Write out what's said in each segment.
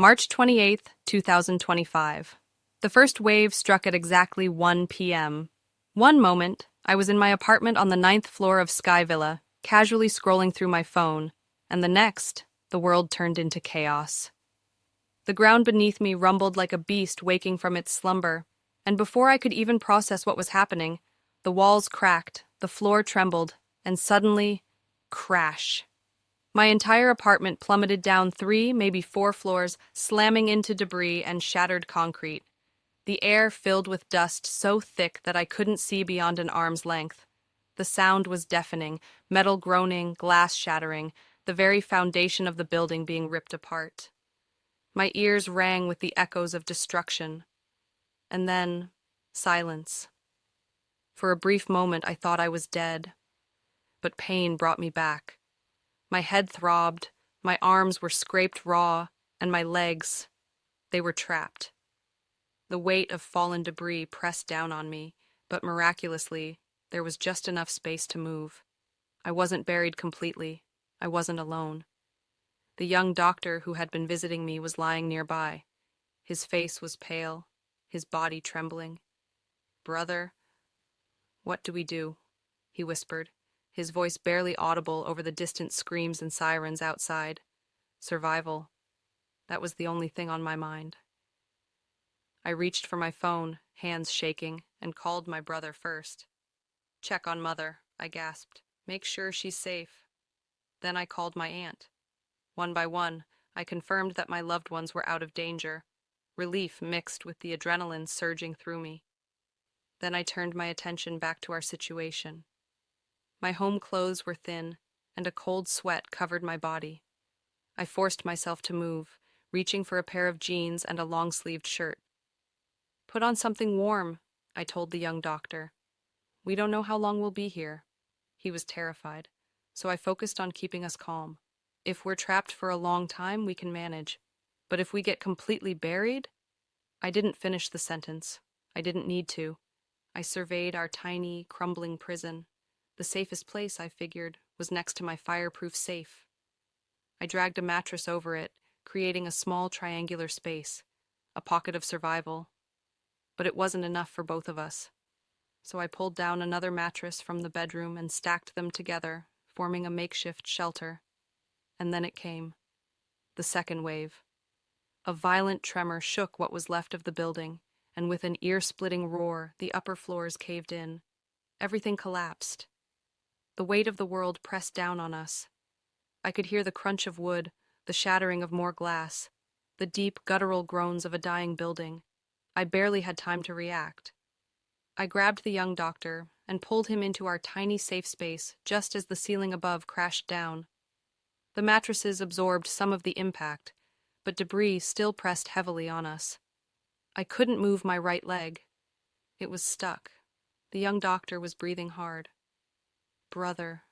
March 28th, 2025. The first wave struck at exactly 1 p.m. One moment, I was in my apartment on the ninth floor of Sky Villa, casually scrolling through my phone, and the next, the world turned into chaos. The ground beneath me rumbled like a beast waking from its slumber, and before I could even process what was happening, the walls cracked, the floor trembled, and suddenly, crash. My entire apartment plummeted down 3, maybe 4 floors, slamming into debris and shattered concrete. The air filled with dust so thick that I couldn't see beyond an arm's length. The sound was deafening, metal groaning, glass shattering, the very foundation of the building being ripped apart. My ears rang with the echoes of destruction. And then, silence. For a brief moment, I thought I was dead. But pain brought me back. My head throbbed, my arms were scraped raw, and my legs, they were trapped. The weight of fallen debris pressed down on me, but miraculously, there was just enough space to move. I wasn't buried completely. I wasn't alone. The young doctor who had been visiting me was lying nearby. His face was pale, his body trembling. "Brother, what do we do?" he whispered, his voice barely audible over the distant screams and sirens outside. Survival. That was the only thing on my mind. I reached for my phone, hands shaking, and called my brother first. "Check on Mother," I gasped. "Make sure she's safe." Then I called my aunt. One by one, I confirmed that my loved ones were out of danger, relief mixed with the adrenaline surging through me. Then I turned my attention back to our situation. My home clothes were thin, and a cold sweat covered my body. I forced myself to move, reaching for a pair of jeans and a long-sleeved shirt. "Put on something warm," I told the young doctor. "We don't know how long we'll be here." He was terrified, so I focused on keeping us calm. "If we're trapped for a long time, we can manage. But if we get completely buried—" I didn't finish the sentence. I didn't need to. I surveyed our tiny, crumbling prison. The safest place, I figured, was next to my fireproof safe. I dragged a mattress over it, creating a small triangular space, a pocket of survival. But it wasn't enough for both of us. So I pulled down another mattress from the bedroom and stacked them together, forming a makeshift shelter. And then it came. The second wave. A violent tremor shook what was left of the building, and with an ear-splitting roar, the upper floors caved in. Everything collapsed. The weight of the world pressed down on us. I could hear the crunch of wood, the shattering of more glass, the deep, guttural groans of a dying building. I barely had time to react. I grabbed the young doctor and pulled him into our tiny safe space just as the ceiling above crashed down. The mattresses absorbed some of the impact, but debris still pressed heavily on us. I couldn't move my right leg. It was stuck. The young doctor was breathing hard. "Brother,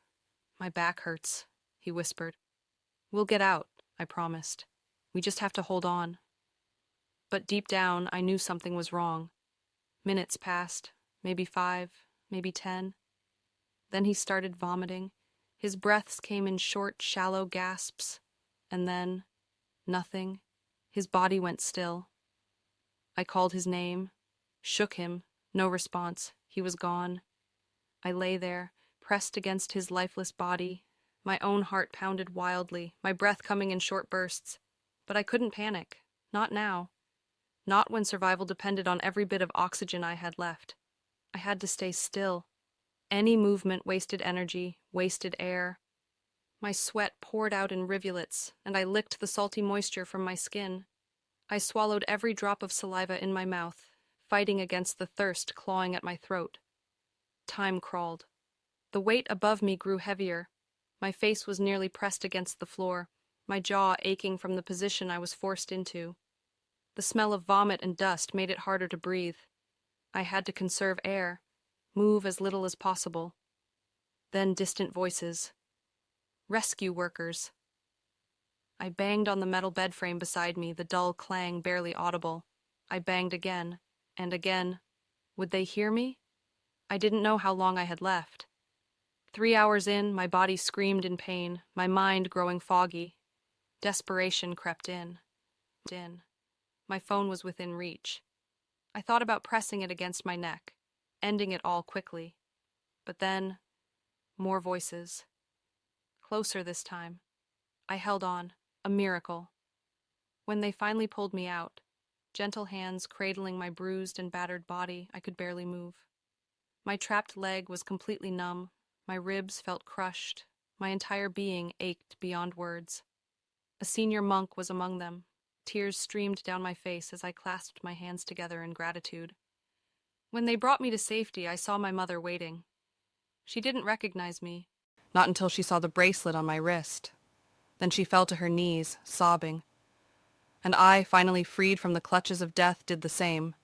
my back hurts," he whispered. "We'll get out," I promised. "We just have to hold on." But deep down, I knew something was wrong. Minutes passed, maybe 5, maybe 10. Then he started vomiting. His breaths came in short, shallow gasps. And then, nothing. His body went still. I called his name, shook him, no response. He was gone. I lay there, pressed against his lifeless body. My own heart pounded wildly, my breath coming in short bursts. But I couldn't panic. Not now. Not when survival depended on every bit of oxygen I had left. I had to stay still. Any movement wasted energy, wasted air. My sweat poured out in rivulets, and I licked the salty moisture from my skin. I swallowed every drop of saliva in my mouth, fighting against the thirst clawing at my throat. Time crawled. The weight above me grew heavier. My face was nearly pressed against the floor, my jaw aching from the position I was forced into. The smell of vomit and dust made it harder to breathe. I had to conserve air, move as little as possible. Then distant voices. Rescue workers. I banged on the metal bed frame beside me, the dull clang barely audible. I banged again, and again. Would they hear me? I didn't know how long I had left. 3 hours in, my body screamed in pain, my mind growing foggy. Desperation crept in. stepped in. My phone was within reach. I thought about pressing it against my neck, ending it all quickly. But then, more voices. Closer this time. I held on. A miracle. When they finally pulled me out, gentle hands cradling my bruised and battered body, I could barely move. My trapped leg was completely numb. My ribs felt crushed. My entire being ached beyond words. A senior monk was among them. Tears streamed down my face as I clasped my hands together in gratitude. When they brought me to safety, I saw my mother waiting. She didn't recognize me. Not until she saw the bracelet on my wrist. Then she fell to her knees, sobbing. And I, finally freed from the clutches of death, did the same.